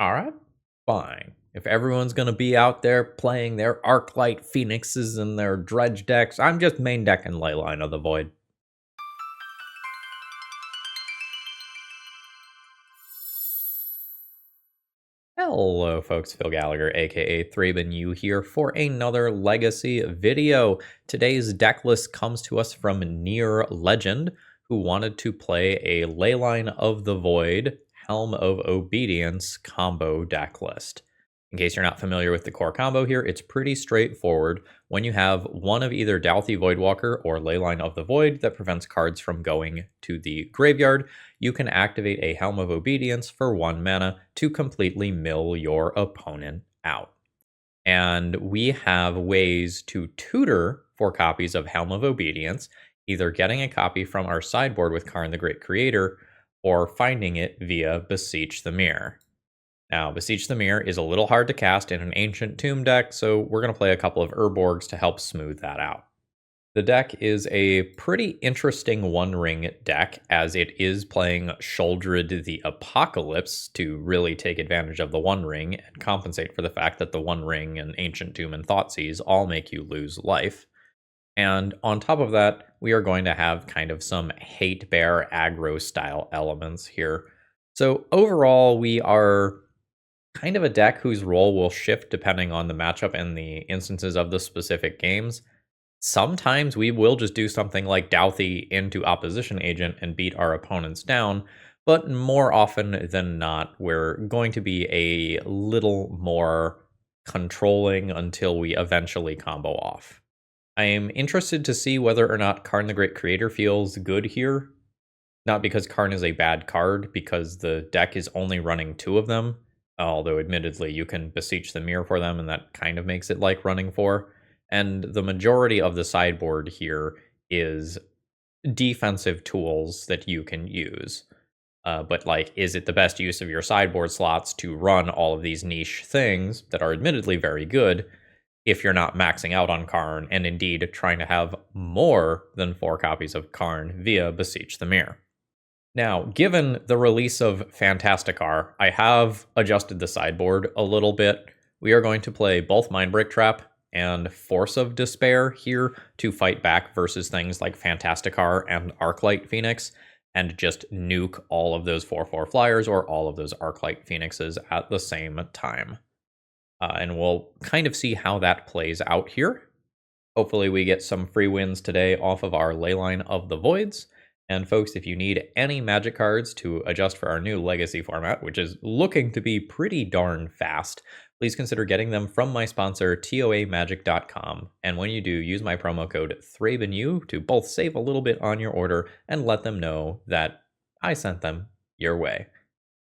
Alright, fine. If everyone's gonna be out there playing their Arclight Phoenixes and their Dredge decks, I'm just main decking Leyline of the Void. Hello folks, Phil Gallagher aka ThrabenU here for another Legacy video. Today's deck list comes to us from Near Legend, who wanted to play a Leyline of the Void, Helm of Obedience combo deck list. In case you're not familiar with the core combo here, it's pretty straightforward. When you have one of either Dauthi Voidwalker or Leyline of the Void that prevents cards from going to the graveyard, you can activate a Helm of Obedience for 1 mana to completely mill your opponent out. And we have ways to tutor 4 copies of Helm of Obedience, either getting a copy from our sideboard with Karn the Great Creator, or finding it via Beseech the Mirror. Now, Beseech the Mirror is a little hard to cast in an Ancient Tomb deck, so we're going to play a couple of Urborgs to help smooth that out. The deck is a pretty interesting one-ring deck, as it is playing Sheoldred the Apocalypse to really take advantage of the one ring and compensate for the fact that the one ring and Ancient Tomb and Thoughtseize all make you lose life. And on top of that, we are going to have kind of some hate bear aggro style elements here. So overall, we are kind of a deck whose role will shift depending on the matchup and the instances of the specific games. Sometimes we will just do something like Dauthi into Opposition Agent and beat our opponents down, but more often than not, we're going to be a little more controlling until we eventually combo off. I am interested to see whether or not Karn the Great Creator feels good here. Not because Karn is a bad card, because the deck is only running 2 of them, although admittedly you can Beseech the Mirror for them, and that kind of makes it like running 4. And the majority of the sideboard here is defensive tools that you can use. But like, is it the best use of your sideboard slots to run all of these niche things that are admittedly very good if you're not maxing out on Karn and indeed trying to have more than 4 copies of Karn via Beseech the Mirror? Now, given the release of Fantasticar, I have adjusted the sideboard a little bit. We are going to play both Mindbreak Trap and Force of Despair here to fight back versus things like Fantasticar and Arclight Phoenix, and just nuke all of those 4/4 flyers or all of those Arclight Phoenixes at the same time. And we'll kind of see how that plays out here. Hopefully we get some free wins today off of our Leyline of the Voids. And folks, if you need any Magic cards to adjust for our new Legacy format, which is looking to be pretty darn fast, please consider getting them from my sponsor, toamagic.com. And when you do, use my promo code ThrabenU to both save a little bit on your order and let them know that I sent them your way.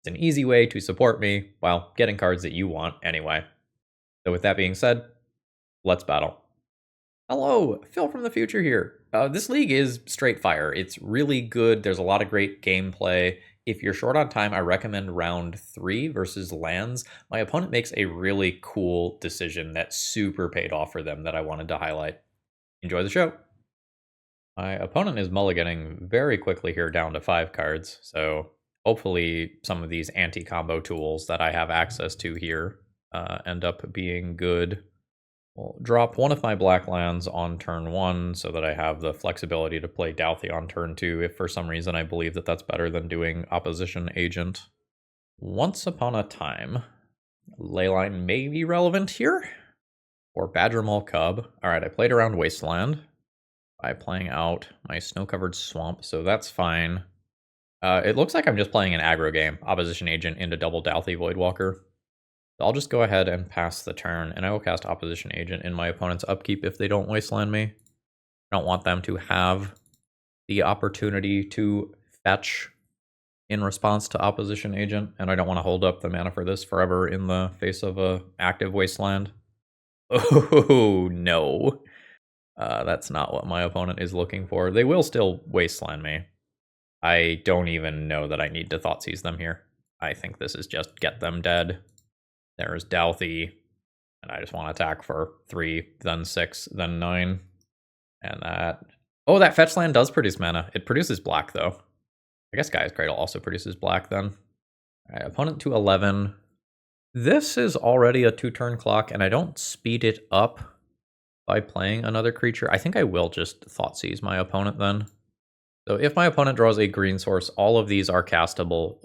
It's an easy way to support me while getting cards that you want anyway. So with that being said, let's battle. Hello, Phil from the future here. This league is straight fire. It's really good. There's a lot of great gameplay. If you're short on time, I recommend round 3 versus lands. My opponent makes a really cool decision that super paid off for them that I wanted to highlight. Enjoy the show. My opponent is mulliganing very quickly here down to 5 cards, so hopefully some of these anti-combo tools that I have access to here end up being good. We'll drop one of my black lands on turn 1 so that I have the flexibility to play Dauthi on turn 2 if for some reason I believe that that's better than doing Opposition Agent. Once upon a time, Leyline may be relevant here, or Badgermaul Cub. Alright, I played around Wasteland by playing out my snow-covered swamp, so that's fine. It looks like I'm just playing an aggro game, Opposition Agent into double Dauthi Voidwalker. I'll just go ahead and pass the turn, and I will cast Opposition Agent in my opponent's upkeep if they don't Wasteland me. I don't want them to have the opportunity to fetch in response to Opposition Agent, and I don't want to hold up the mana for this forever in the face of a active Wasteland. Oh, no. That's not what my opponent is looking for. They will still Wasteland me. I don't even know that I need to Thoughtseize them here. I think this is just get them dead. There's Dauthi, and I just want to attack for 3, then 6, then 9. And that... Oh, that fetch land does produce mana. It produces black, though. I guess Gaia's Cradle also produces black, then. Alright, opponent to 11. This is already a 2-turn clock, and I don't speed it up by playing another creature. I think I will just Thoughtseize my opponent then. So if my opponent draws a green source, all of these are castable.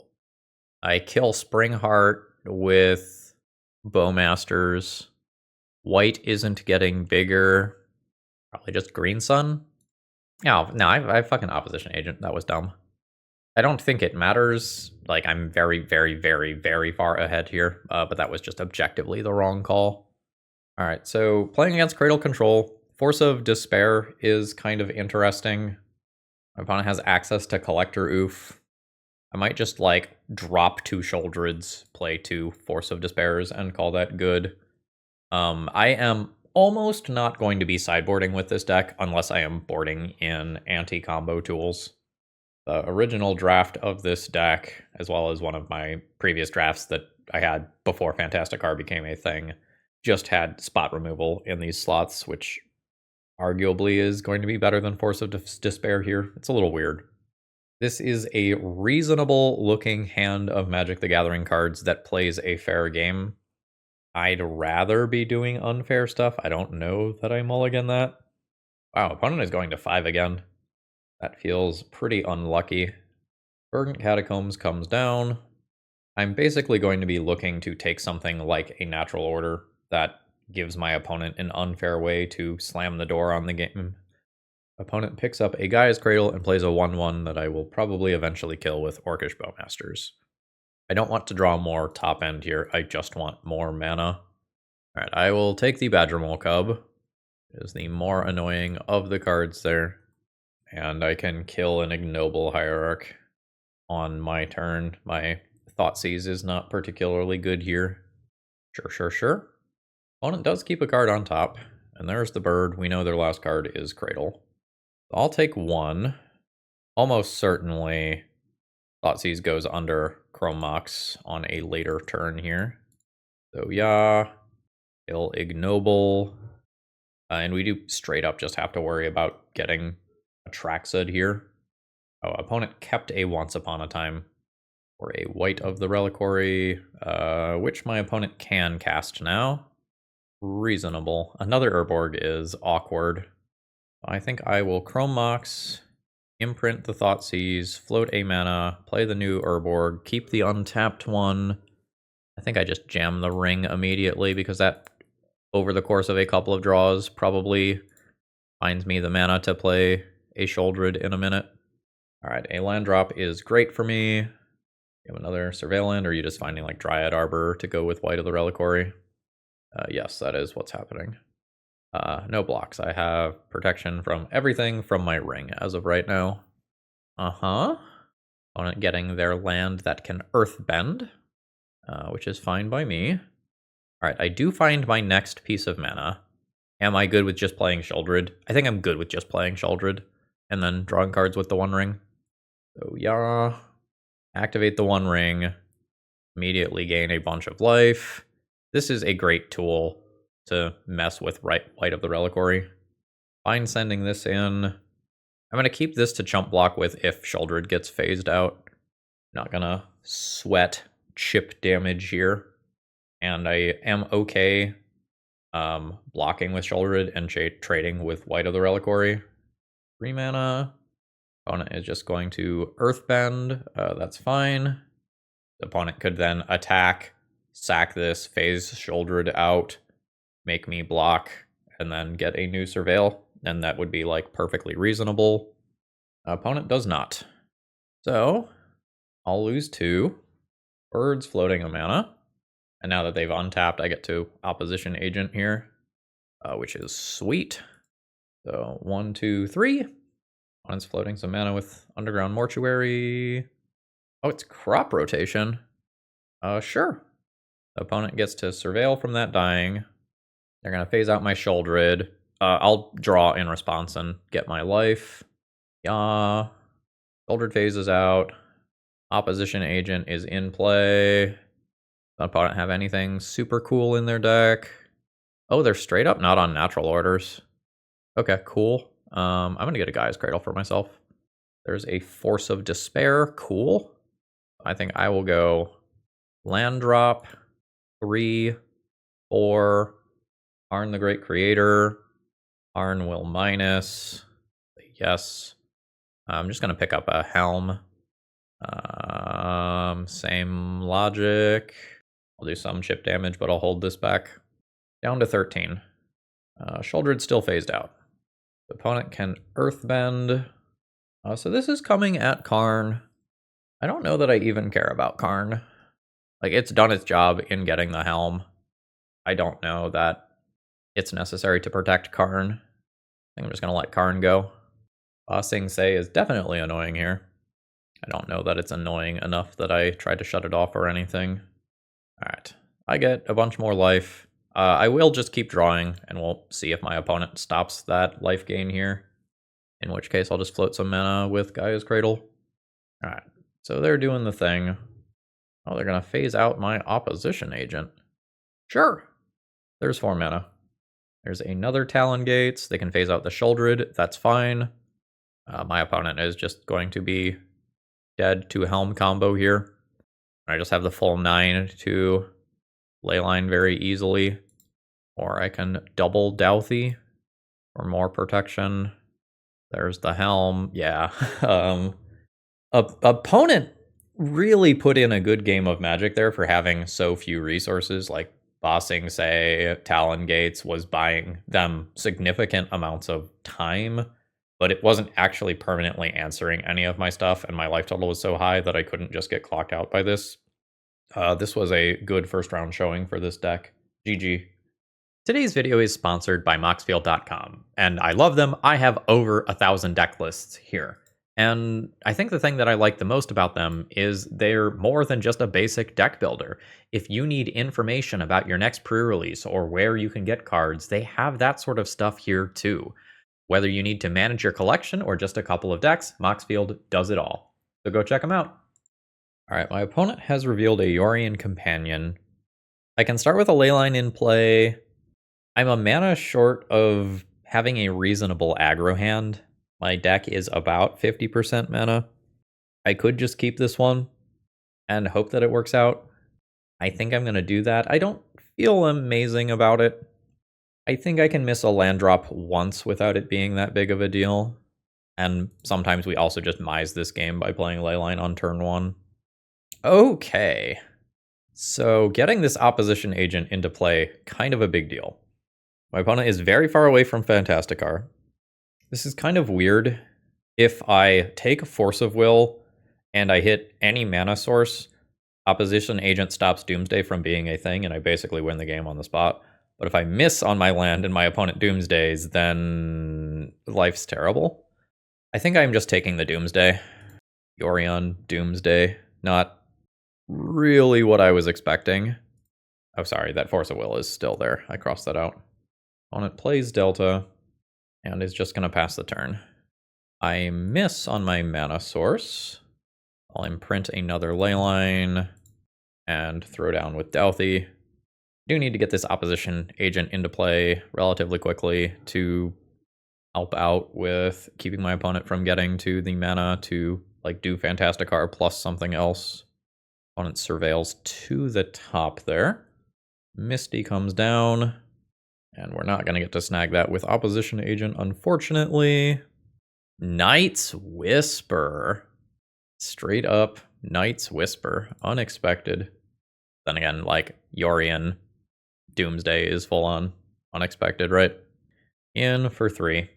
I kill Springheart with Bowmasters. White isn't getting bigger. Probably just Green Sun. Oh, no, I have fucking Opposition Agent. That was dumb. I don't think it matters. Like, I'm very, very, very, very far ahead here. But that was just objectively the wrong call. All right, so playing against Cradle Control, Force of Despair is kind of interesting. My opponent has access to Collector Oof. I might just, like, drop 2 Sheoldreds, play 2 Force of Despairs, and call that good. I am almost not going to be sideboarding with this deck unless I am boarding in anti-combo tools. The original draft of this deck, as well as one of my previous drafts that I had before Fantastic Car became a thing, just had spot removal in these slots, which arguably is going to be better than Force of Despair here. It's a little weird. This is a reasonable looking hand of Magic the Gathering cards that plays a fair game. I'd rather be doing unfair stuff. I don't know that I mulligan that. Wow, opponent is going to 5 again. That feels pretty unlucky. Verdant Catacombs comes down. I'm basically going to be looking to take something like a Natural Order that gives my opponent an unfair way to slam the door on the game. Opponent picks up a Gaia's Cradle and plays a 1/1 that I will probably eventually kill with Orcish Bowmasters. I don't want to draw more top end here, I just want more mana. Alright, I will take the Badgermole Cub. It is the more annoying of the cards there. And I can kill an Ignoble Hierarch on my turn. My Thoughtseize is not particularly good here. Sure. Opponent does keep a card on top. And there's the bird. We know their last card is Cradle. I'll take 1. Almost certainly Thoughtseize goes under Chrome Mox on a later turn here. So yeah, kill Ignoble. And we do straight up just have to worry about getting a Traxid here. Oh, opponent kept a Once Upon a Time for a White of the Reliquary, which my opponent can cast now. Reasonable. Another Urborg is awkward. I think I will Chrome Mox, imprint the Thoughtseize, float a mana, play the new Urborg, keep the untapped one. I think I just jam the Ring immediately because that, over the course of a couple of draws, probably finds me the mana to play a Sheoldred in a minute. Alright, a land drop is great for me. You have another Surveillant, or are you just finding like Dryad Arbor to go with White of the Reliquary? Yes, that is what's happening. No blocks. I have protection from everything from my ring as of right now. Opponent getting their land that can Earthbend, which is fine by me. Alright, I do find my next piece of mana. Am I good with just playing Sheoldred? I think I'm good with just playing Sheoldred, and then drawing cards with the One Ring. So yeah, activate the One Ring, immediately gain a bunch of life. This is a great tool to mess with White of the Reliquary. Fine sending this in. I'm going to keep this to chump block with if Sheoldred gets phased out. Not going to sweat chip damage here. And I am okay blocking with Sheoldred and trading with White of the Reliquary. 3 mana. Opponent is just going to Earthbend. That's fine. The opponent could then attack, sack this, phase Sheoldred out, make me block, and then get a new Surveil. And that would be like perfectly reasonable. Opponent does not. So I'll lose 2. Birds floating a mana. And now that they've untapped, I get to Opposition Agent here, which is sweet. So 1, 2, 3. Opponent's floating some mana with Underground Mortuary. Oh, it's Crop Rotation. Sure. The opponent gets to Surveil from that dying. They're going to phase out my Sheoldred. I'll draw in response and get my life. Yeah. Sheoldred phases out. Opposition Agent is in play. The opponent have anything super cool in their deck? Oh, they're straight up not on natural orders. Okay, cool. I'm going to get a Gaia's Cradle for myself. There's a Force of Despair. Cool. I think I will go land drop, 3, 4. Karn the Great Creator. Karn will minus. Yes. I'm just going to pick up a Helm. Same logic. I'll do some chip damage, but I'll hold this back. Down to 13. Sheoldred's still phased out. The opponent can Earthbend. So this is coming at Karn. I don't know that I even care about Karn. Like, it's done its job in getting the Helm. I don't know that it's necessary to protect Karn. I think I'm just going to let Karn go. Bossing Say is definitely annoying here. I don't know that it's annoying enough that I tried to shut it off or anything. Alright, I get a bunch more life. I will just keep drawing, and we'll see if my opponent stops that life gain here. In which case, I'll just float some mana with Gaia's Cradle. Alright, so they're doing the thing. Oh, they're going to phase out my opposition agent. Sure. There's 4 mana. There's another Talon Gates. They can phase out the Sheoldred. That's fine. My opponent is just going to be dead to a Helm combo here. I just have the full 9 to Leyline very easily. Or I can double Douthie for more protection. There's the Helm. Yeah. Opponent really put in a good game of Magic there for having so few resources. Like, Bossing Say, Talon Gates was buying them significant amounts of time, but it wasn't actually permanently answering any of my stuff, and my life total was so high that I couldn't just get clocked out by this. This was a good first round showing for this deck. GG. Today's video is sponsored by Moxfield.com, and I love them. I have over 1,000 deck lists here. And I think the thing that I like the most about them is they're more than just a basic deck builder. If you need information about your next pre-release or where you can get cards, they have that sort of stuff here too. Whether you need to manage your collection or just a couple of decks, Moxfield does it all. So go check them out. Alright, my opponent has revealed a Yorion Companion. I can start with a Leyline in play. I'm a mana short of having a reasonable aggro hand. My deck is about 50% mana. I could just keep this one and hope that it works out. I think I'm going to do that. I don't feel amazing about it. I think I can miss a land drop once without it being that big of a deal. And sometimes we also just mise this game by playing Leyline on turn 1. Okay. So getting this opposition agent into play, kind of a big deal. My opponent is very far away from Fantasticar. This is kind of weird. If I take Force of Will and I hit any mana source, opposition agent stops Doomsday from being a thing, and I basically win the game on the spot. But if I miss on my land and my opponent Doomsdays, then life's terrible. I think I'm just taking the Doomsday. Yorion, Doomsday. Not really what I was expecting. Oh, sorry, that Force of Will is still there. I crossed that out. Opponent plays Delta and is just going to pass the turn. I miss on my mana source. I'll imprint another Leyline and throw down with Douthie. Do need to get this opposition agent into play relatively quickly to help out with keeping my opponent from getting to the mana to like do Fantasticar plus something else. Opponent surveils to the top there. Misty comes down. And we're not going to get to snag that with opposition agent, unfortunately. Knight's Whisper. Straight up Knight's Whisper. Unexpected. Then again, like, Yorion Doomsday is full on unexpected, right? In for 3.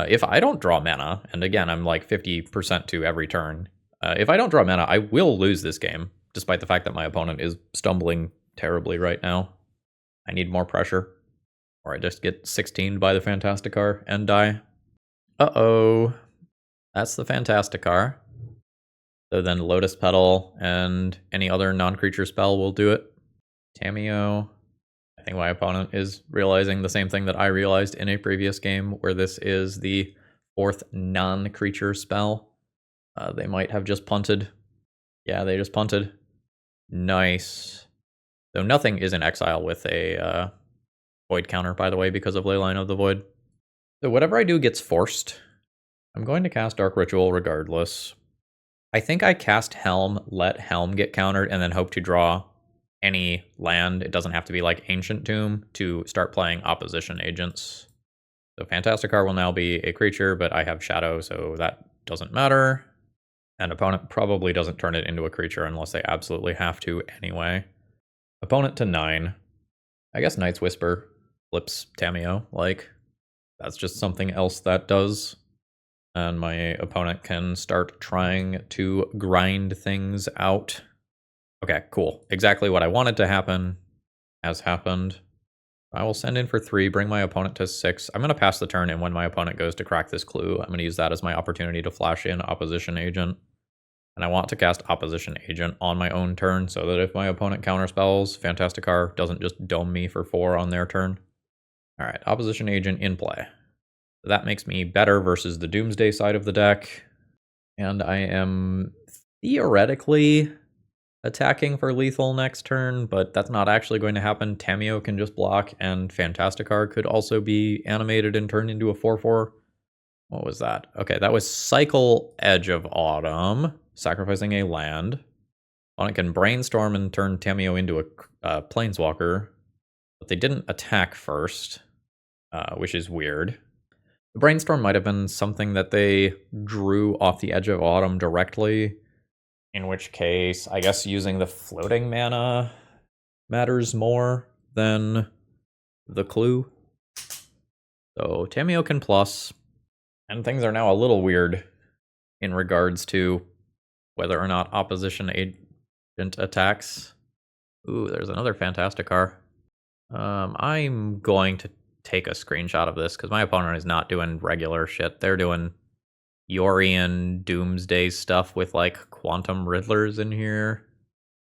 If I don't draw mana, and again, I'm like 50% to every turn. If I don't draw mana, I will lose this game, despite the fact that my opponent is stumbling terribly right now. I need more pressure. Or I just get 16'd by the Fantasticar and die. Uh-oh. That's the Fantasticar. So then Lotus Petal and any other non-creature spell will do it. Tameo. I think my opponent is realizing the same thing that I realized in a previous game, where this is the 4th non-creature spell. They might have just punted. Yeah, they just punted. Nice. So nothing is in exile with a Void counter, by the way, because of Leyline of the Void. So whatever I do gets forced. I'm going to cast Dark Ritual regardless. I think I cast Helm, let Helm get countered, and then hope to draw any land. It doesn't have to be like Ancient Tomb to start playing opposition agents. So Fantastic will now be a creature, but I have Shadow, so that doesn't matter. And opponent probably doesn't turn it into a creature unless they absolutely have to anyway. Opponent to 9. I guess Night's Whisper flips Tamiyo. Like, that's just something else that does. And my opponent can start trying to grind things out. Okay, cool. Exactly what I wanted to happen has happened. I will send in for 3, bring my opponent to 6. I'm going to pass the turn, and when my opponent goes to crack this clue, I'm going to use that as my opportunity to flash in Opposition Agent. And I want to cast Opposition Agent on my own turn, so that if my opponent counterspells, Fantasticar doesn't just dome me for 4 on their turn. Alright, Opposition Agent in play. That makes me better versus the Doomsday side of the deck. And I am theoretically attacking for lethal next turn, but that's not actually going to happen. Tamiyo can just block, and Fantasticar could also be animated and turned into a 4/4. What was that? Okay, that was Cycle Edge of Autumn, sacrificing a land. Opponent can Brainstorm and turn Tamiyo into a Planeswalker, but they didn't attack first, which is weird. The Brainstorm might have been something that they drew off the Edge of Autumn directly, in which case, I guess using the floating mana matters more than the clue. So Tamiyo can plus, and things are now a little weird in regards to whether or not opposition agent attacks. Ooh, there's another Fantasticar. I'm going to take a screenshot of this because my opponent is not doing regular shit. They're doing Yorian Doomsday stuff with like Quantum Riddlers in here.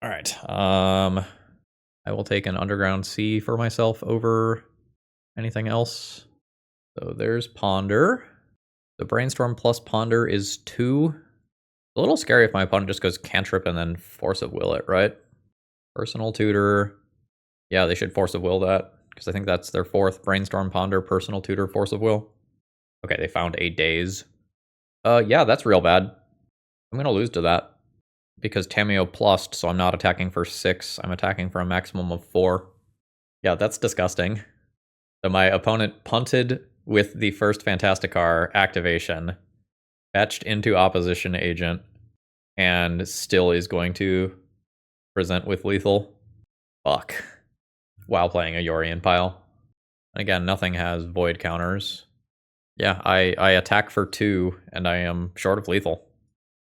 All right. I will take an Underground Sea for myself over anything else. So there's Ponder. The Brainstorm plus Ponder is 2. A little scary if my opponent just goes Cantrip and then Force of Will it, right? Personal Tutor. Yeah, they should Force of Will that, because I think that's their 4th. Brainstorm, Ponder, Personal Tutor, Force of Will. Okay, they found a Daze. Yeah, that's real bad. I'm going to lose to that, because Tamiyo plussed, so I'm not attacking for 6. I'm attacking for a maximum of 4. Yeah, that's disgusting. So my opponent punted with the first Fantasticar activation, fetched into Opposition Agent, and still is going to present with lethal. Fuck. While playing a Yorian pile. And again, nothing has void counters. Yeah, I attack for 2, and I am short of lethal.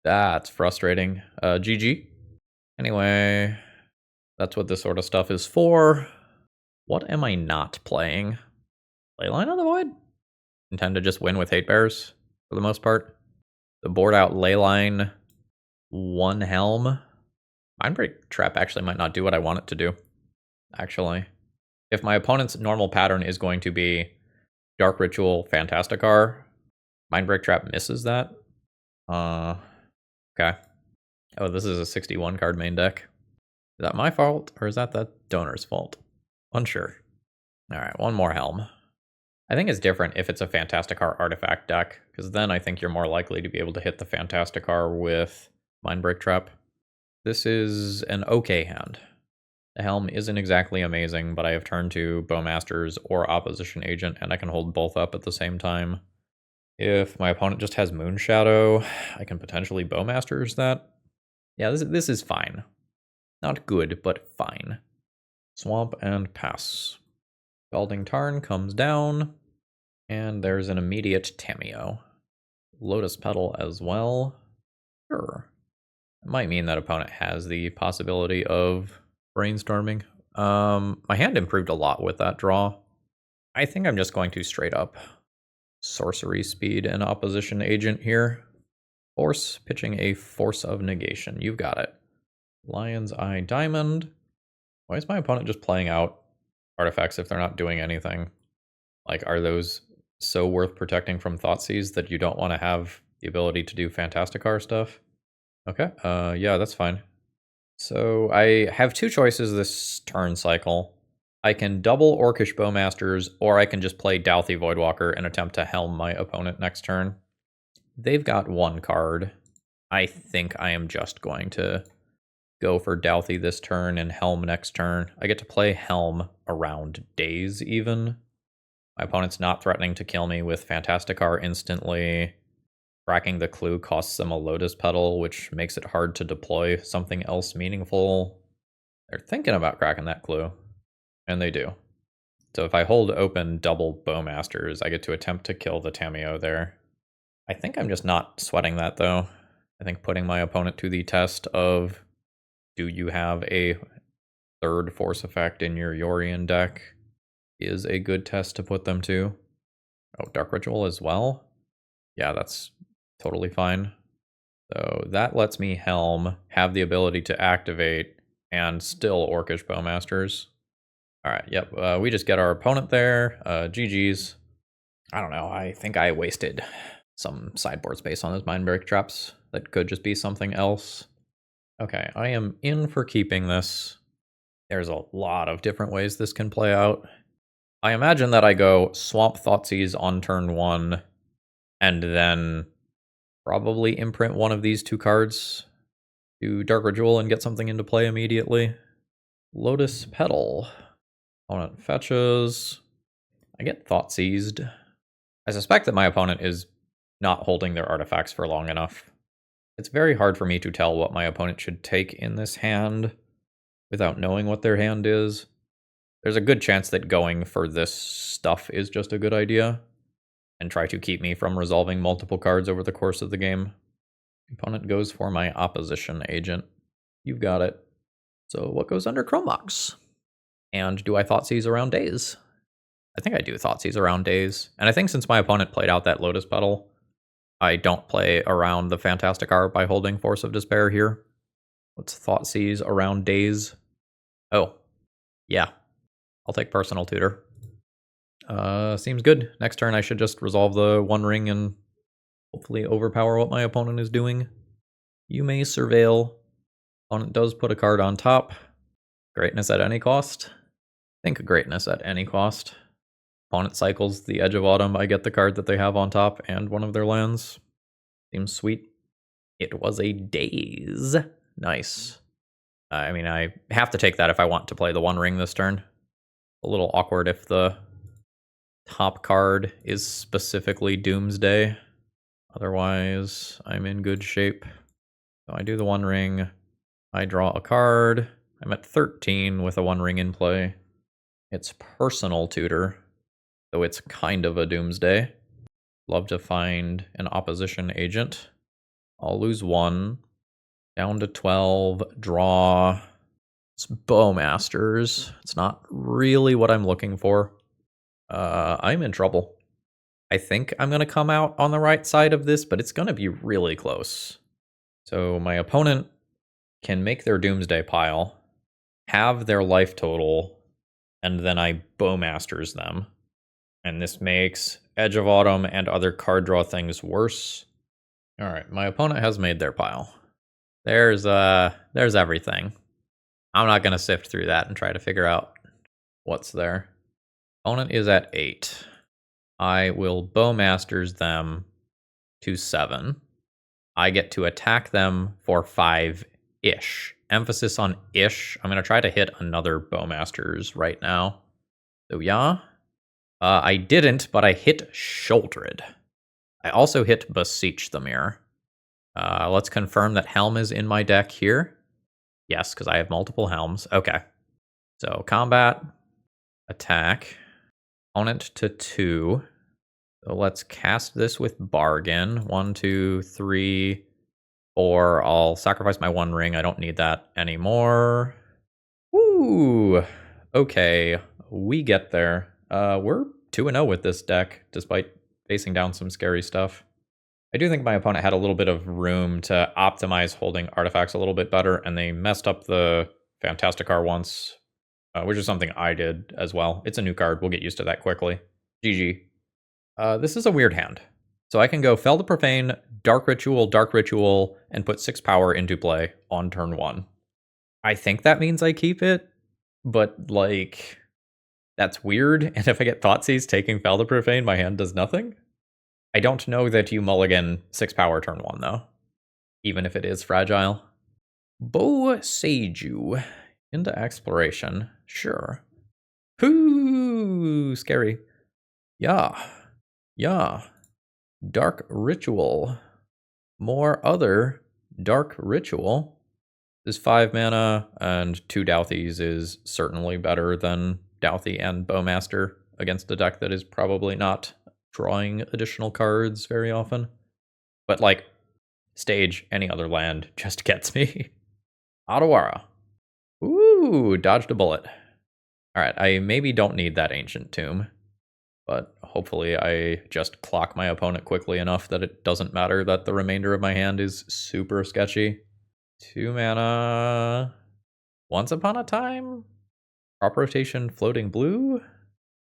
That's frustrating. GG. Anyway, that's what this sort of stuff is for. What am I not playing? Leyline on the Void? Intend to just win with Hate Bears, for the most part. The board out Leyline, 1 Helm. Mindbreak Trap actually might not do what I want it to do. Actually, if my opponent's normal pattern is going to be Dark Ritual Fantasticar, Mindbreak Trap misses that. Okay. Oh, this is a 61 card main deck. Is that my fault, or is that the donor's fault? Unsure. Alright, 1 more Helm. I think it's different if it's a Fantasticar artifact deck, because then I think you're more likely to be able to hit the Fantasticar with Mindbreak Trap. This is an okay hand. The Helm isn't exactly amazing, but I have turned to Bowmasters or Opposition Agent, and I can hold both up at the same time. If my opponent just has Moonshadow, I can potentially Bowmasters that. Yeah, this is fine. Not good, but fine. Swamp and pass. Scalding Tarn comes down, and there's an immediate Tamiyo. Lotus Petal as well. Sure. It might mean that opponent has the possibility of brainstorming. My hand improved a lot with that draw. I think I'm just going to straight up sorcery speed an opposition agent here. Force, pitching a Force of Negation. You've got it. Lion's Eye Diamond. Why is my opponent just playing out artifacts if they're not doing anything? Like, are those so worth protecting from Thoughtseize that you don't want to have the ability to do Fantasticar stuff? Okay, yeah, that's fine. So I have 2 choices this turn cycle. I can double Orcish Bowmasters, or I can just play Douthie Voidwalker and attempt to Helm my opponent next turn. They've got 1 card. I think I am just going to go for Douthie this turn and Helm next turn. I get to play Helm around days even. My opponent's not threatening to kill me with Fantasticar instantly. Cracking the clue costs them a Lotus Petal, which makes it hard to deploy something else meaningful. They're thinking about cracking that clue, and they do. So if I hold open double Bowmasters, I get to attempt to kill the Tamiyo there. I think I'm just not sweating that, though. I think putting my opponent to the test of, do you have a third force effect in your Yorion deck, is a good test to put them to. Oh, Dark Ritual as well? Yeah, that's totally fine. So that lets me Helm, have the ability to activate, and still Orcish Bowmasters. Alright, yep, we just get our opponent there. GG's. I don't know, I think I wasted some sideboard space on those Mind Break Traps. That could just be something else. Okay, I am in for keeping this. There's a lot of different ways this can play out. I imagine that I go Swamp Thoughtseize on turn 1, and then probably imprint one of these 2 cards to Dark Ritual and get something into play immediately. Lotus Petal. Opponent fetches. I get Thoughtseized. I suspect that my opponent is not holding their artifacts for long enough. It's very hard for me to tell what my opponent should take in this hand without knowing what their hand is. There's a good chance that going for this stuff is just a good idea, and try to keep me from resolving multiple cards over the course of the game. Opponent goes for my opposition agent. You've got it. So what goes under Chrome Box? And do I Thoughtseize around days? I think I do Thoughtseize around days. And I think since my opponent played out that Lotus Petal, I don't play around the Fantasticar by holding Force of Despair here. Let's Thoughtseize around days. Oh, yeah. I'll take Personal Tutor. Seems good. Next turn I should just resolve the One Ring and hopefully overpower what my opponent is doing. You may Surveil. Opponent does put a card on top. Greatness at any cost. Think Greatness at any cost. Opponent cycles the Edge of Autumn. I get the card that they have on top and one of their lands. Seems sweet. It was a Daze. Nice. I mean, I have to take that if I want to play the One Ring this turn. A little awkward if the top card is specifically Doomsday. Otherwise, I'm in good shape. So I do the One Ring. I draw a card. I'm at 13 with a One Ring in play. It's Personal Tutor, though it's kind of a Doomsday. Love to find an opposition agent. I'll lose 1. Down to 12. Draw. It's Bowmasters. It's not really what I'm looking for. I'm in trouble. I think I'm going to come out on the right side of this, but it's going to be really close. So my opponent can make their Doomsday pile, have their life total, and then I Bowmasters them. And this makes Edge of Autumn and other card draw things worse. Alright, my opponent has made their pile. There's everything. I'm not going to sift through that and try to figure out what's there. Opponent is at 8. I will Bowmasters them to 7. I get to attack them for 5-ish. Emphasis on ish. I'm going to try to hit another Bowmasters right now. So yeah. I didn't, but I hit Sheoldred. I also hit Beseech the Mirror. Let's confirm that Helm is in my deck here. Yes, because I have multiple Helms. Okay. So combat, attack, opponent to 2. So let's cast this with Bargain. 1, 2, 3, 4. I'll sacrifice my One Ring. I don't need that anymore. Woo! Okay, we get there. We're 2-0 with this deck, despite facing down some scary stuff. I do think my opponent had a little bit of room to optimize holding artifacts a little bit better, and they messed up the Fantasticar once, which is something I did as well. It's a new card. We'll get used to that quickly. GG. This is a weird hand. So I can go Fell the Profane, Dark Ritual, and put 6 power into play on turn 1. I think that means I keep it, but, like, that's weird. And if I get Thoughtseize taking Fell the Profane, my hand does nothing. I don't know that you mulligan 6 power turn 1, though, even if it is fragile. Beseech you into exploration. Sure. Hoo, scary. Yeah. Yeah. Dark ritual. More other dark ritual. This 5 mana and 2 Douthies is certainly better than Douthie and Bowmaster against a deck that is probably not drawing additional cards very often. But like, stage, any other land just gets me. Otawara. Ooh, dodged a bullet. Alright, I maybe don't need that Ancient Tomb, but hopefully I just clock my opponent quickly enough that it doesn't matter that the remainder of my hand is super sketchy. 2 mana. Once Upon a Time? Crop rotation, floating blue?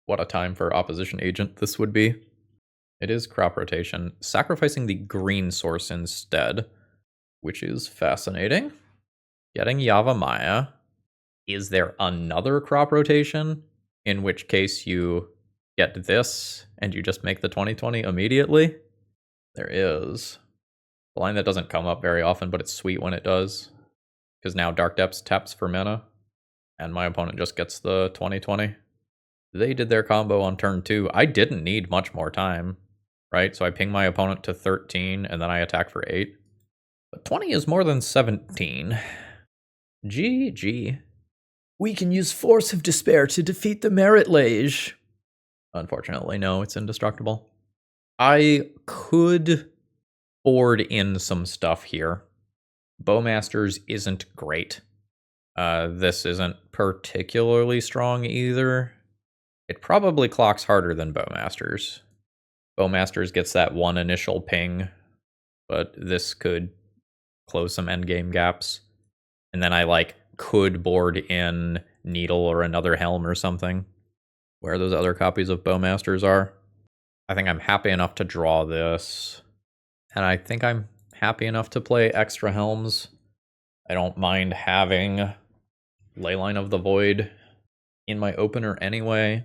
What a time for opposition agent this would be. It is crop rotation, sacrificing the green source instead, which is fascinating. Getting Yavimaya. Is there another crop rotation? In which case you get this and you just make the 20/20 immediately? There is. A line that doesn't come up very often, but it's sweet when it does. Because now Dark Depths taps for mana, and my opponent just gets the 20/20. They did their combo on turn 2. I didn't need much more time, right? So I ping my opponent to 13, and then I attack for 8. But 20 is more than 17. GG. We can use Force of Despair to defeat the Merit Lage. Unfortunately, no, it's indestructible. I could board in some stuff here. Bowmasters isn't great. This isn't particularly strong either. It probably clocks harder than Bowmasters. Bowmasters gets that one initial ping, but this could close some endgame gaps. And then I could board in Needle or another Helm or something, where those other copies of Bowmasters are. I think I'm happy enough to draw this, and I think I'm happy enough to play extra Helms. I don't mind having Leyline of the Void in my opener anyway.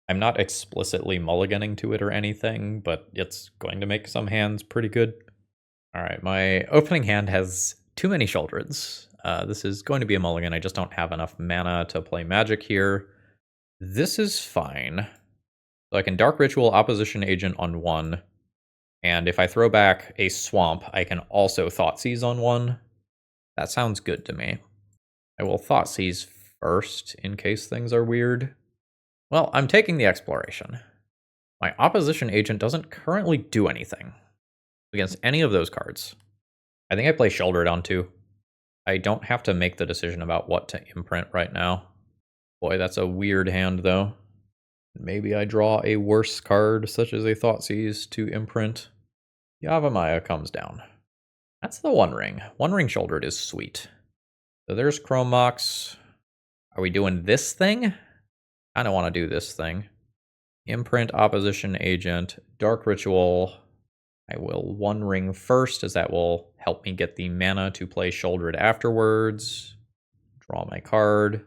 I'm not explicitly mulliganing to it or anything, but it's going to make some hands pretty good. Alright, my opening hand has too many Sheoldreds. This is going to be a mulligan. I just don't have enough mana to play Magic here. This is fine. So I can Dark Ritual Opposition Agent on 1. And if I throw back a Swamp, I can also Thoughtseize on 1. That sounds good to me. I will Thoughtseize first in case things are weird. Well, I'm taking the Exploration. My Opposition Agent doesn't currently do anything against any of those cards. I think I play Sheoldred on 2. I don't have to make the decision about what to imprint right now. Boy, that's a weird hand, though. Maybe I draw a worse card, such as a Thoughtseize, to imprint. Yavimaya comes down. That's the One Ring. One Ring Sheoldred is sweet. So there's Chrome Mox. Are we doing this thing? I don't want to do this thing. Imprint, Opposition Agent, Dark Ritual. I will One Ring first, as that will help me get the mana to play Sheoldred afterwards. Draw my card.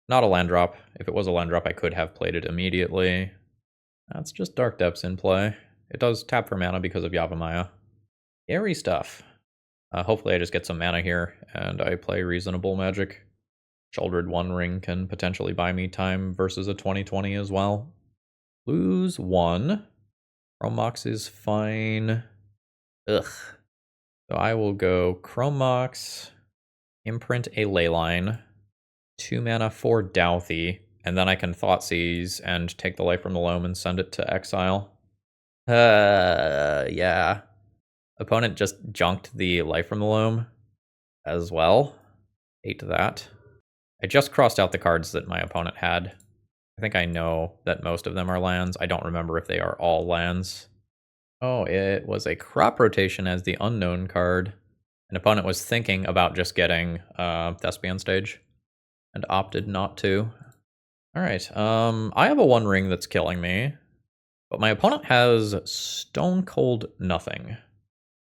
Not a land drop. If it was a land drop, I could have played it immediately. That's just Dark Depths in play. It does tap for mana because of Yavimaya. Scary stuff. Hopefully I just get some mana here, and I play reasonable Magic. Sheoldred One Ring can potentially buy me time versus a 20/20 as well. Lose 1. Chrome Mox is fine. Ugh. So I will go Chrome Mox, imprint a Leyline, 2 mana for Douthie, and then I can Thoughtseize and take the Life from the Loam and send it to exile. Yeah. Opponent just junked the Life from the Loam as well. Hate that. I just crossed out the cards that my opponent had. I think I know that most of them are lands. I don't remember if they are all lands. Oh, it was a crop rotation as the unknown card. An opponent was thinking about just getting Thespian Stage and opted not to. Alright, I have a One Ring that's killing me, but my opponent has Stone Cold Nothing.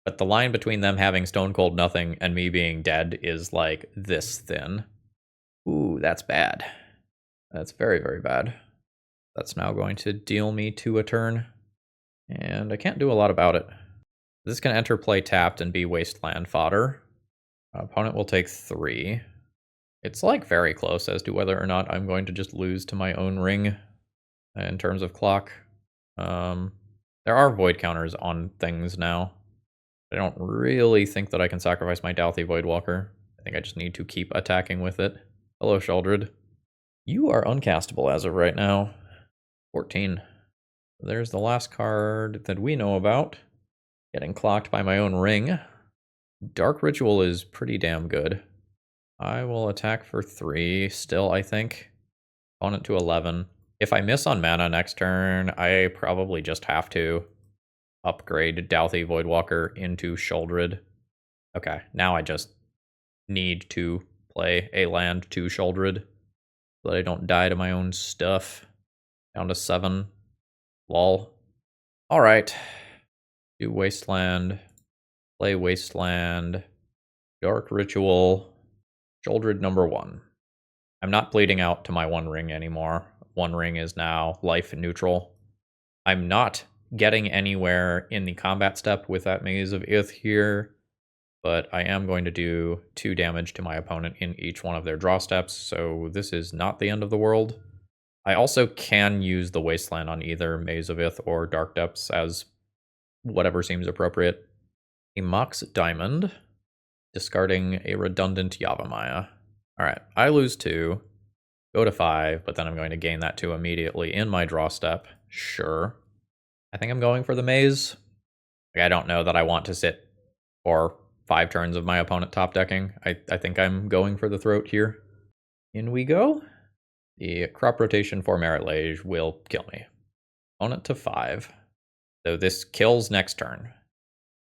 But the line between them having Stone Cold Nothing and me being dead is like this thin. Ooh, that's bad. That's very, very bad. That's now going to deal me to a turn, and I can't do a lot about it. This can enter play tapped and be wasteland fodder. Opponent will take 3. It's like very close as to whether or not I'm going to just lose to my own ring in terms of clock. There are void counters on things now. I don't really think that I can sacrifice my Dauthi Voidwalker. I think I just need to keep attacking with it. Hello, Sheoldred. You are uncastable as of right now. 14. There's the last card that we know about. Getting clocked by my own ring. Dark Ritual is pretty damn good. I will attack for 3 still, I think. Opponent to 11. If I miss on mana next turn, I probably just have to upgrade Dauthi Voidwalker into Sheoldred. Okay, now I just need to play a land to Sheoldred so that I don't die to my own stuff. Down to 7. Lol. Alright. Do Wasteland. Play Wasteland. Dark Ritual. Sheoldred number 1. I'm not bleeding out to my 1 ring anymore. 1 ring is now life neutral. I'm not getting anywhere in the combat step with that Maze of Ith here, but I am going to do 2 damage to my opponent in each one of their draw steps, so this is not the end of the world. I also can use the Wasteland on either Maze of Ith or Dark Depths as whatever seems appropriate. A Mox Diamond, discarding a redundant Yavimaya. Alright, I lose 2, go to 5, but then I'm going to gain that 2 immediately in my draw step. Sure. I think I'm going for the Maze. Like, I don't know that I want to sit for 5 turns of my opponent top decking. I think I'm going for the throat here. In we go. The crop rotation for Merit Lage will kill me. Opponent to 5. So this kills next turn.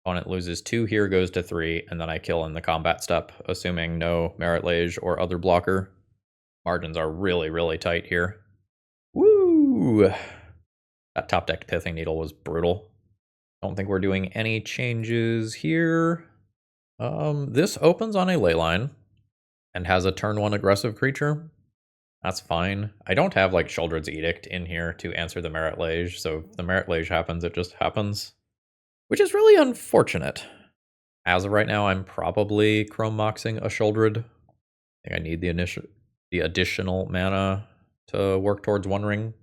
Opponent loses 2 here, goes to 3, and then I kill in the combat step, assuming no Merit Lage or other blocker. Margins are really, really tight here. Woo! That top decked Pithing Needle was brutal. Don't think we're doing any changes here. This opens on a Leyline and has a turn 1 aggressive creature. That's fine. I don't have like Sheoldred's Edict in here to answer the Merit Lage, so if the Merit Lage happens, it just happens. Which is really unfortunate. As of right now, I'm probably Chrome Moxing a Sheoldred. I think I need the additional mana to work towards 1 ring.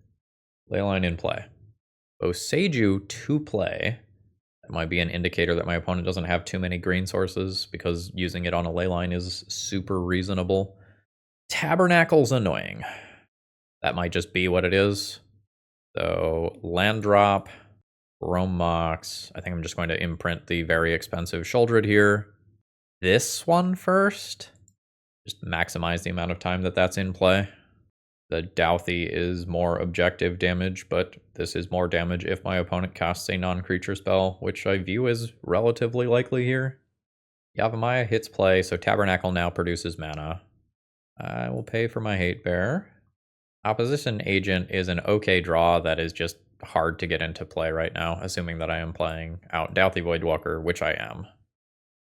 Leyline in play. Boseiju to play. That might be an indicator that my opponent doesn't have too many green sources, because using it on a Leyline is super reasonable. Tabernacle's annoying. That might just be what it is. So, land drop, Chrome Mox. I think I'm just going to imprint the very expensive Sheoldred here. This one first. Just maximize the amount of time that that's in play. The Dauthi is more objective damage, but this is more damage if my opponent casts a non-creature spell, which I view as relatively likely here. Yavimaya hits play, so Tabernacle now produces mana. I will pay for my Hate Bear. Opposition Agent is an okay draw that is just hard to get into play right now, assuming that I am playing out Dauthi Voidwalker, which I am.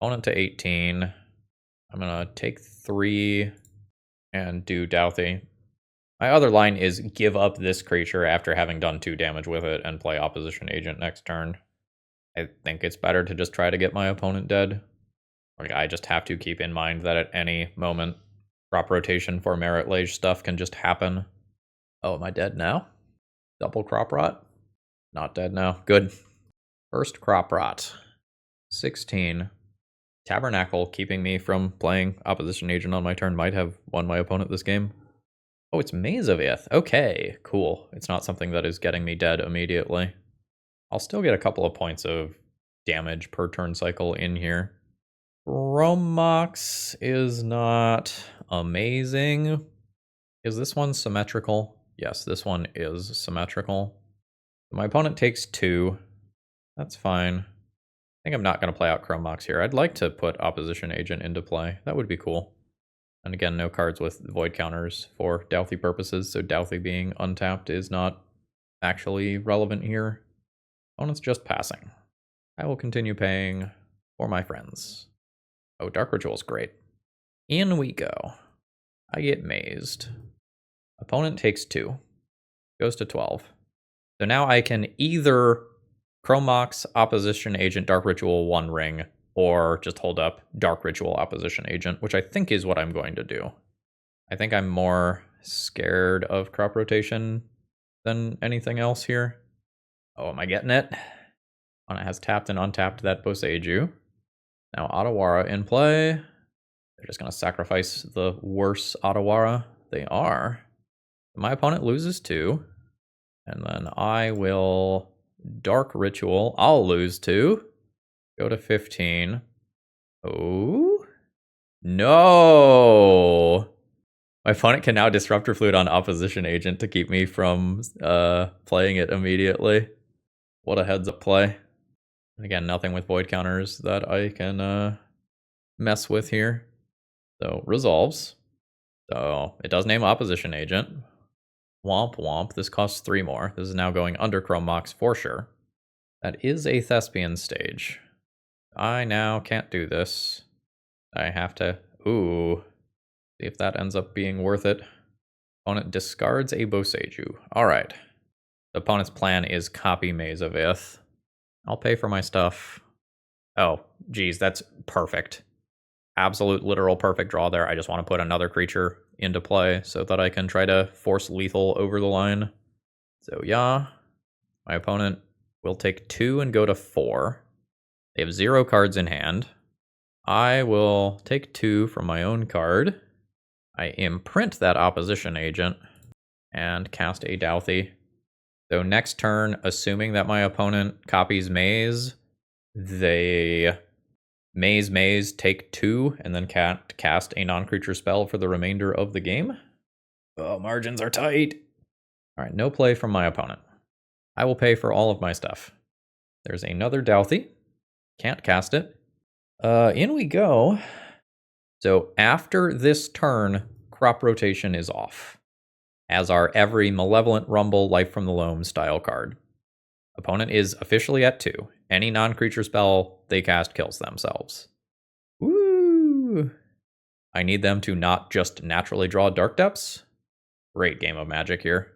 Opponent to 18. I'm going to take 3 and do Dauthi. My other line is give up this creature after having done 2 damage with it and play Opposition Agent next turn. I think it's better to just try to get my opponent dead. Like, I just have to keep in mind that at any moment, crop rotation for Merit Lage stuff can just happen. Oh, am I dead now? Double crop rot? Not dead now. Good. First crop rot. 16. Tabernacle keeping me from playing Opposition Agent on my turn might have won my opponent this game. Oh, it's Maze of Ith. Okay, cool. It's not something that is getting me dead immediately. I'll still get a couple of points of damage per turn cycle in here. Chrome Mox is not amazing. Is this one symmetrical? Yes, this one is symmetrical. My opponent takes 2. That's fine. I think I'm not going to play out Chrome Mox here. I'd like to put Opposition Agent into play. That would be cool. And again, no cards with void counters for Dauthi purposes, so Dauthi being untapped is not actually relevant here. Opponent's just passing. I will continue paying for my friends. Oh, Dark Ritual's great. In we go. I get mazed. Opponent takes 2. Goes to 12. So now I can either Chrome Mox, Opposition Agent, Dark Ritual, 1 ring, or just hold up Dark Ritual Opposition Agent, which I think is what I'm going to do. I think I'm more scared of crop rotation than anything else here. Oh, am I getting it? It has tapped and untapped that Boseiju. Now Otawara in play. They're just going to sacrifice the worse Otawara. They are. My opponent loses 2. And then I will Dark Ritual. I'll lose 2. Go to 15. Oh. No. My opponent can now Disruptor Flute on Opposition Agent to keep me from playing it immediately. What a heads up play. And again, nothing with void counters that I can mess with here. So resolves. So it does name Opposition Agent. Womp womp. This costs 3 more. This is now going under Chrome Mox for sure. That is a Thespian stage. I now can't do this. I have to... Ooh. See if that ends up being worth it. Opponent discards a Boseiju. Alright. The opponent's plan is copy Maze of Ith. I'll pay for my stuff. Oh, geez, that's perfect. Absolute literal perfect draw there. I just want to put another creature into play so that I can try to force lethal over the line. So yeah, my opponent will take 2 and go to 4. They have 0 cards in hand. I will take 2 from my own card. I imprint that Opposition Agent and cast a Douthie. So next turn, assuming that my opponent copies Maze, they Maze, take 2, and then cast a non-creature spell for the remainder of the game. Oh, margins are tight. All right, no play from my opponent. I will pay for all of my stuff. There's another Douthie. Can't cast it. In we go. So after this turn, crop rotation is off, as are every Malevolent Rumble, Life from the Loam style card. Opponent is officially at 2. Any non-creature spell they cast kills themselves. Woo! I need them to not just naturally draw Dark Depths. Great game of Magic here.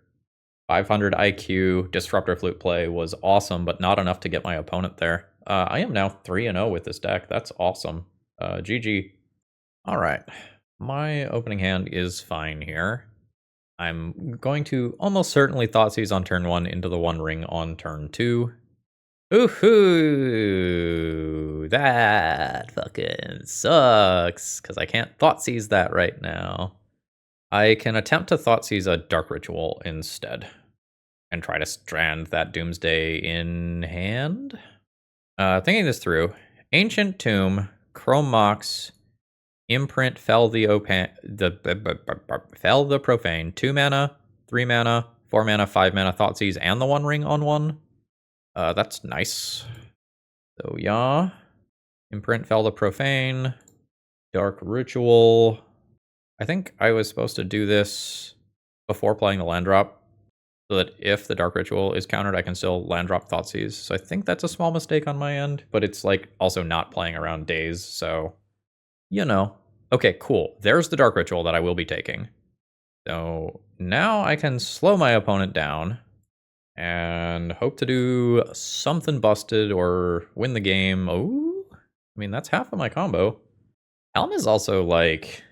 500 IQ, Disruptor Flute play was awesome, but not enough to get my opponent there. I am now 3-0 with this deck. That's awesome. GG. Alright. My opening hand is fine here. I'm going to almost certainly Thoughtseize on turn 1 into the One Ring on turn 2. Ooh, that fucking sucks, because I can't Thoughtseize that right now. I can attempt to Thoughtseize a Dark Ritual instead, and try to strand that Doomsday in hand. Thinking this through, Ancient Tomb, Chrome Mox, Imprint, Fell the Profane, 2 mana, 3 mana, 4 mana, 5 mana, Thoughtseize, and the One Ring on 1. That's nice. So yeah, Imprint, Fell the Profane, Dark Ritual. I think I was supposed to do this before playing the land drop, so that if the Dark Ritual is countered, I can still land drop Thoughtseize. So I think that's a small mistake on my end, but it's like also not playing around days, so you know. Okay, cool. There's the Dark Ritual that I will be taking. So now I can slow my opponent down and hope to do something busted or win the game. Oh, I mean, that's half of my combo. Helm is also, like,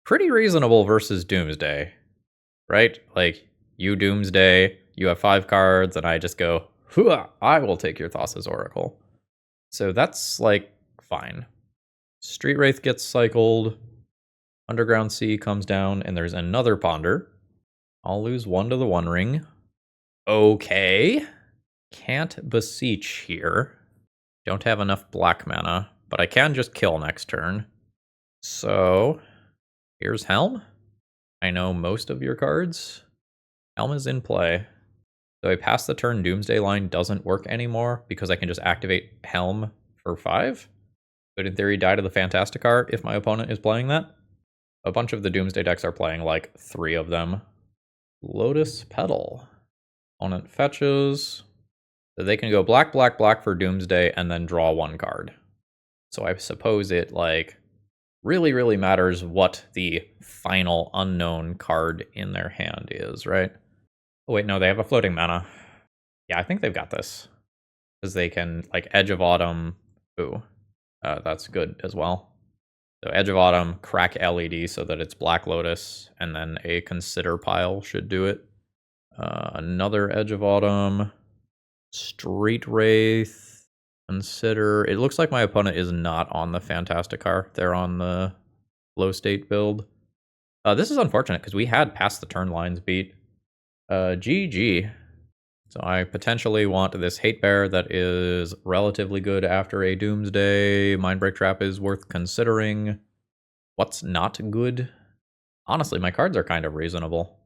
pretty reasonable versus Doomsday, right? Like, you Doomsday, you have 5 cards, and I just go, hooah, I will take your Thassa's Oracle. So that's, like, fine. Street Wraith gets cycled, Underground Sea comes down, and there's another Ponder. I'll lose 1 to the One Ring. Okay. Can't Beseech here. Don't have enough black mana, but I can just kill next turn. So, here's Helm. I know most of your cards. Helm is in play. So I pass the turn Doomsday line doesn't work anymore because I can just activate Helm for 5. Could in theory die to the Fantasticar if my opponent is playing that. A bunch of the Doomsday decks are playing like 3 of them. Lotus Petal. Opponent fetches. So they can go black, black, black for Doomsday and then draw 1 card. So I suppose it like really, really matters what the final unknown card in their hand is, right? Oh wait, no, they have a floating mana. Yeah, I think they've got this. Because they can like Edge of Autumn. Ooh. that's good as well. So Edge of Autumn, crack LED so that it's Black Lotus, and then a Consider pile should do it. Another Edge of Autumn, Street Wraith, Consider. It looks like my opponent is not on the Fantasticar. They're on the low state build. This is unfortunate because we had past the turn lines beat. GG. So I potentially want this Hate Bear that is relatively good after a Doomsday. Mindbreak Trap is worth considering. What's not good? Honestly, my cards are kind of reasonable.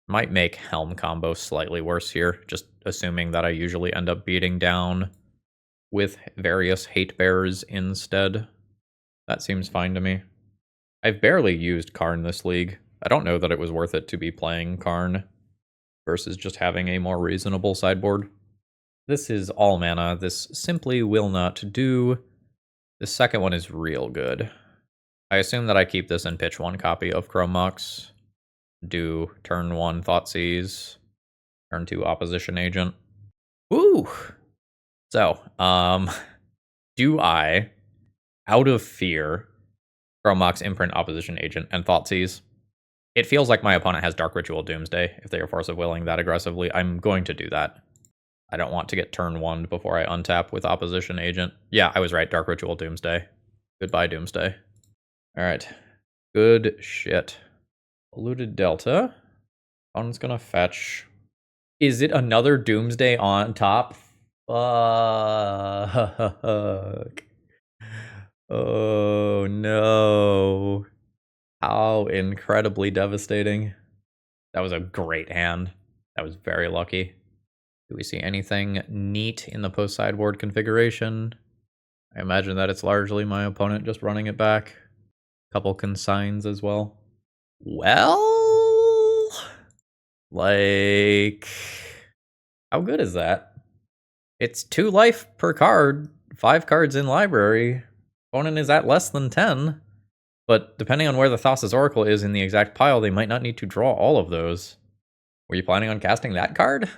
Might make Helm combo slightly worse here, just assuming that I usually end up beating down with various Hate Bears instead. That seems fine to me. I've barely used Karn this league. I don't know that it was worth it to be playing Karn versus just having a more reasonable sideboard. This is all mana. This simply will not do. The second one is real good. I assume that I keep this and pitch one copy of Chrome Mox. Do turn 1 Thoughtseize, turn 2 Opposition Agent. Ooh! So, do I, out of fear, Chrome Mox, Imprint, Opposition Agent, and Thoughtseize? It feels like my opponent has Dark Ritual Doomsday. If they are Force of Willing that aggressively, I'm going to do that. I don't want to get turn 1 before I untap with Opposition Agent. Yeah, I was right. Dark Ritual Doomsday. Goodbye, Doomsday. Alright. Good shit. Polluted Delta. Opponent's gonna fetch. Is it another Doomsday on top? Fuck. Oh no. How incredibly devastating. That was a great hand. That was very lucky. Do we see anything neat in the post-sideboard configuration? I imagine that it's largely my opponent just running it back. Couple consigns as well. Well, like, how good is that? It's 2 life per card, 5 cards in library. Opponent is at less than 10. But depending on where the Thassa's Oracle is in the exact pile, they might not need to draw all of those. Were you planning on casting that card?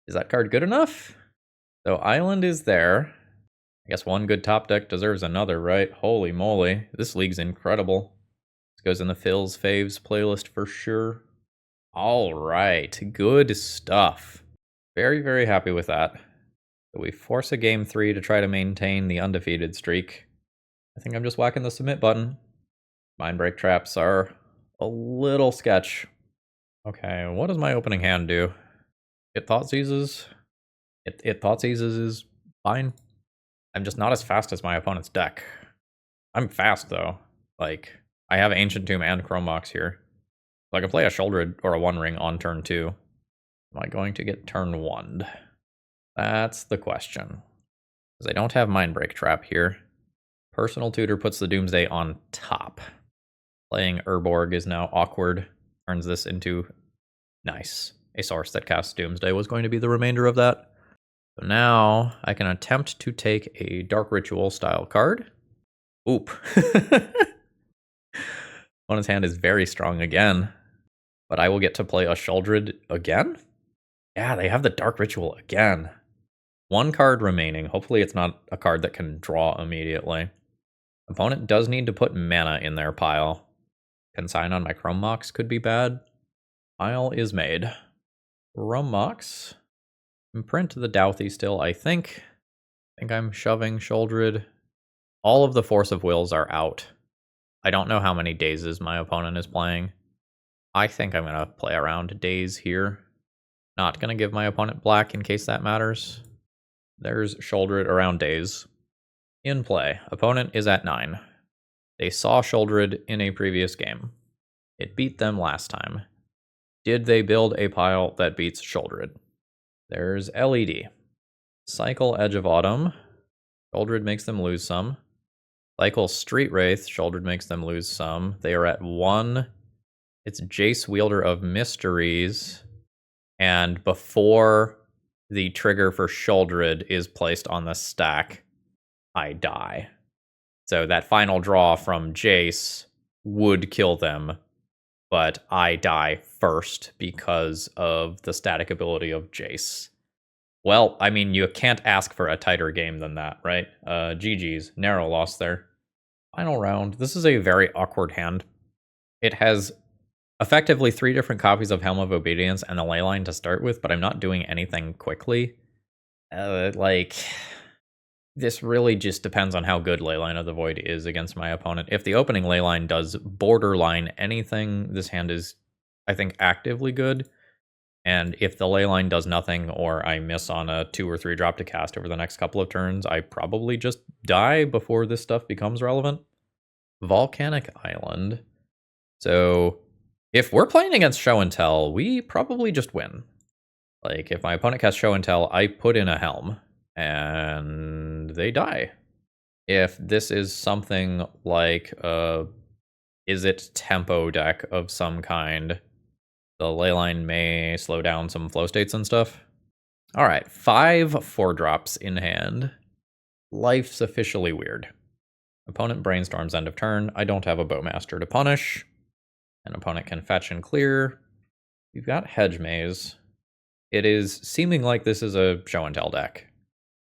Is that card good enough? So Island is there. I guess one good top deck deserves another, right? Holy moly. This league's incredible. This goes in the Phil's Faves playlist for sure. All right. Good stuff. Very, very happy with that. So we force a game 3 to try to maintain the undefeated streak. I think I'm just whacking the submit button. Mindbreak Traps are a little sketch. Okay, what does my opening hand do? It Thoughtseizes? It Thoughtseizes is fine. I'm just not as fast as my opponent's deck. I'm fast, though. Like, I have Ancient Tomb and Chrome Mox here. So I can play a Sheoldred or a One Ring on turn 2. Am I going to get turn 1'd? That's the question. Because I don't have Mindbreak Trap here. Personal Tutor puts the Doomsday on top. Playing Urborg is now awkward. Turns this into nice. A source that casts Doomsday was going to be the remainder of that. So now I can attempt to take a Dark Ritual style card. Oop. Opponent's hand is very strong again. But I will get to play a Sheoldred again? Yeah, they have the Dark Ritual again. 1 card remaining. Hopefully it's not a card that can draw immediately. Opponent does need to put mana in their pile. Consign on my Chrome Mox could be bad. Pile is made. Chrome Mox. Imprint the Douthie still, I think. I think I'm shoving Sheoldred. All of the Force of Wills are out. I don't know how many Dazes my opponent is playing. I think I'm going to play around Daze here. Not going to give my opponent black in case that matters. There's Sheoldred around Daze. In play. Opponent is at 9. They saw Sheoldred in a previous game. It beat them last time. Did they build a pile that beats Sheoldred? There's LED. Cycle Edge of Autumn. Sheoldred makes them lose some. Cycle Street Wraith. Sheoldred makes them lose some. They are at 1. It's Jace, Wielder of Mysteries. And before the trigger for Sheoldred is placed on the stack, I die. So that final draw from Jace would kill them, but I die first because of the static ability of Jace. Well, I mean, you can't ask for a tighter game than that, right? GG's. Narrow loss there. Final round. This is a very awkward hand. It has effectively 3 different copies of Helm of Obedience and the Leyline to start with, but I'm not doing anything quickly. This really just depends on how good Leyline of the Void is against my opponent. If the opening Leyline does borderline anything, this hand is, I think, actively good. And if the Leyline does nothing, or I miss on a 2 or 3 drop to cast over the next couple of turns, I probably just die before this stuff becomes relevant. Volcanic Island. So if we're playing against Show and Tell, we probably just win. Like, if my opponent casts Show and Tell, I put in a Helm, and they die. If this is something like is it tempo deck of some kind, the Leyline may slow down some flow states and stuff. All right, 5 4-drops in hand. Life's officially weird. Opponent brainstorms end of turn. I don't have a Bowmaster to punish. An opponent can fetch and clear. You've got Hedge Maze. It is seeming like this is a Show and Tell deck.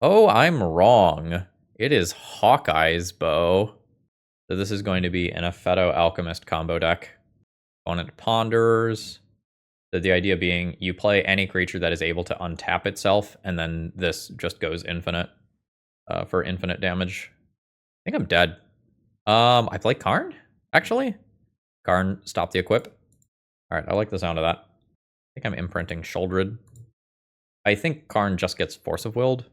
Oh, I'm wrong. It is Hawkeye's Bow. So this is going to be an Apheto Alchemist combo deck. Opponent ponders. So the idea being you play any creature that is able to untap itself, and then this just goes infinite for infinite damage. I think I'm dead. I play Karn, actually. Karn, stop the equip. All right, I like the sound of that. I think I'm imprinting Sheoldred. I think Karn just gets Force of Willed.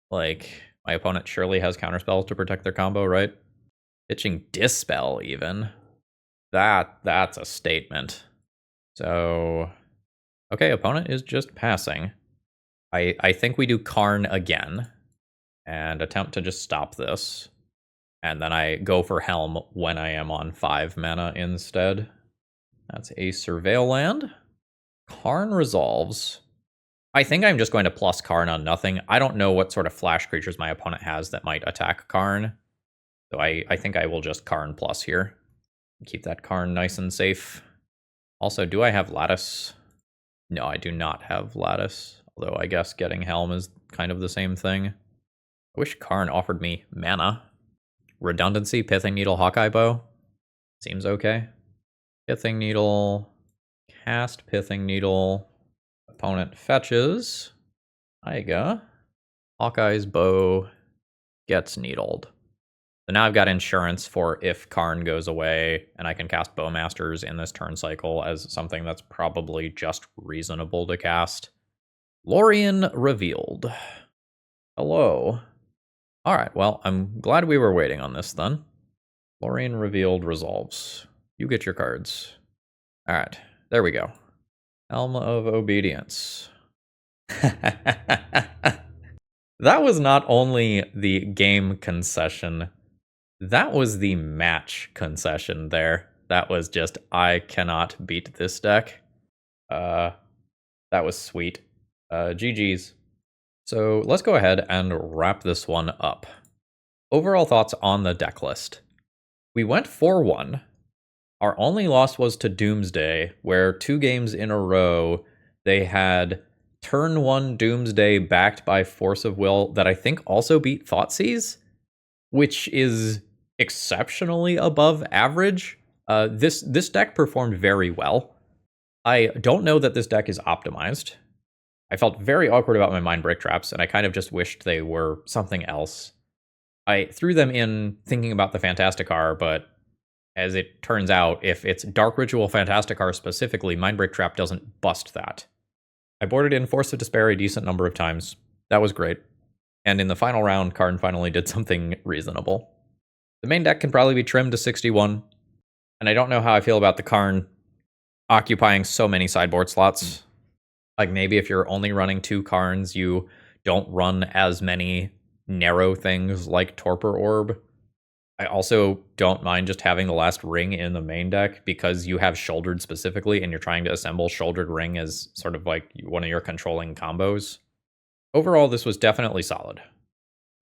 Like, my opponent surely has counterspells to protect their combo, right? Pitching Dispel, even. That's a statement. So, okay, opponent is just passing. I think we do Karn again and attempt to just stop this. And then I go for Helm when I am on 5 mana instead. That's a Surveil land. Karn resolves. I think I'm just going to plus Karn on nothing. I don't know what sort of flash creatures my opponent has that might attack Karn. So I think I will just Karn plus here. Keep that Karn nice and safe. Also, do I have Lattice? No, I do not have Lattice. Although I guess getting Helm is kind of the same thing. I wish Karn offered me mana. Redundancy, Pithing Needle, Hawkeye Bow. Seems okay. Pithing Needle. Cast Pithing Needle. Opponent fetches. Aiga. Hawkeye's Bow gets needled. So now I've got insurance for if Karn goes away, and I can cast Bowmasters in this turn cycle as something that's probably just reasonable to cast. Lorien revealed. Hello. All right, well, I'm glad we were waiting on this then. Lorien revealed resolves. You get your cards. All right, there we go. Helm of Obedience. That was not only the game concession, that was the match concession there. That was just, I cannot beat this deck. That was sweet. GG's. So let's go ahead and wrap this one up. Overall thoughts on the deck list. We went 4-1. Our only loss was to Doomsday, where 2 games in a row, they had turn 1 Doomsday backed by Force of Will that I think also beat Thoughtseize, which is exceptionally above average. This deck performed very well. I don't know that this deck is optimized. I felt very awkward about my Mind Break traps, and I kind of just wished they were something else. I threw them in thinking about the Fantasticar, but as it turns out, if it's Dark Ritual Fantasticar specifically, Mind Break Trap doesn't bust that. I boarded in Force of Despair a decent number of times. That was great. And in the final round, Karn finally did something reasonable. The main deck can probably be trimmed to 61, and I don't know how I feel about the Karn occupying so many sideboard slots. Like, maybe if you're only running 2 Karns, you don't run as many narrow things like Torpor Orb. I also don't mind just having the last ring in the main deck because you have Sheoldred specifically, and you're trying to assemble Sheoldred Ring as sort of like one of your controlling combos. Overall, this was definitely solid.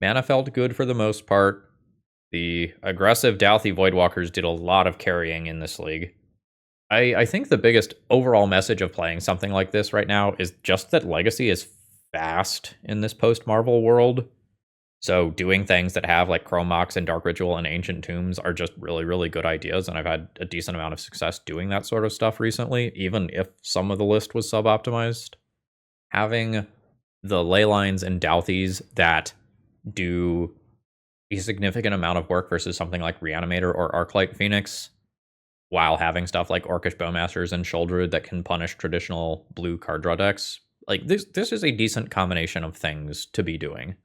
Mana felt good for the most part. The aggressive Dauthi Voidwalkers did a lot of carrying in this league. I think the biggest overall message of playing something like this right now is just that Legacy is fast in this post-Marvel world. So doing things that have like Chrome Mox and Dark Ritual and Ancient Tombs are just really, really good ideas. And I've had a decent amount of success doing that sort of stuff recently, even if some of the list was sub-optimized. Having the Leylines and Douthies that do a significant amount of work versus something like Reanimator or Arclight Phoenix, while having stuff like Orcish Bowmasters and Sheoldred that can punish traditional blue card draw decks. Like this is a decent combination of things to be doing.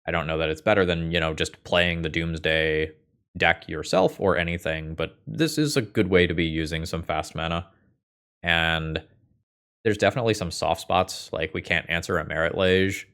I don't know that it's better than, just playing the Doomsday deck yourself or anything, but this is a good way to be using some fast mana. And there's definitely some soft spots, like we can't answer a Merit Lage.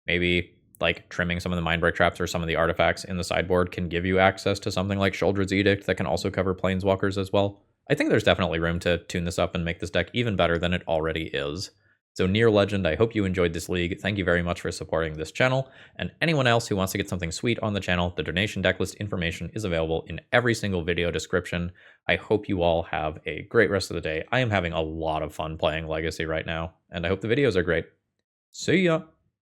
Maybe like trimming some of the Mindbreak traps or some of the artifacts in the sideboard can give you access to something like Sheoldred's Edict that can also cover Planeswalkers as well. I think there's definitely room to tune this up and make this deck even better than it already is. So Near Legend, I hope you enjoyed this league. Thank you very much for supporting this channel. And anyone else who wants to get something sweet on the channel, the donation decklist information is available in every single video description. I hope you all have a great rest of the day. I am having a lot of fun playing Legacy right now, and I hope the videos are great. See ya!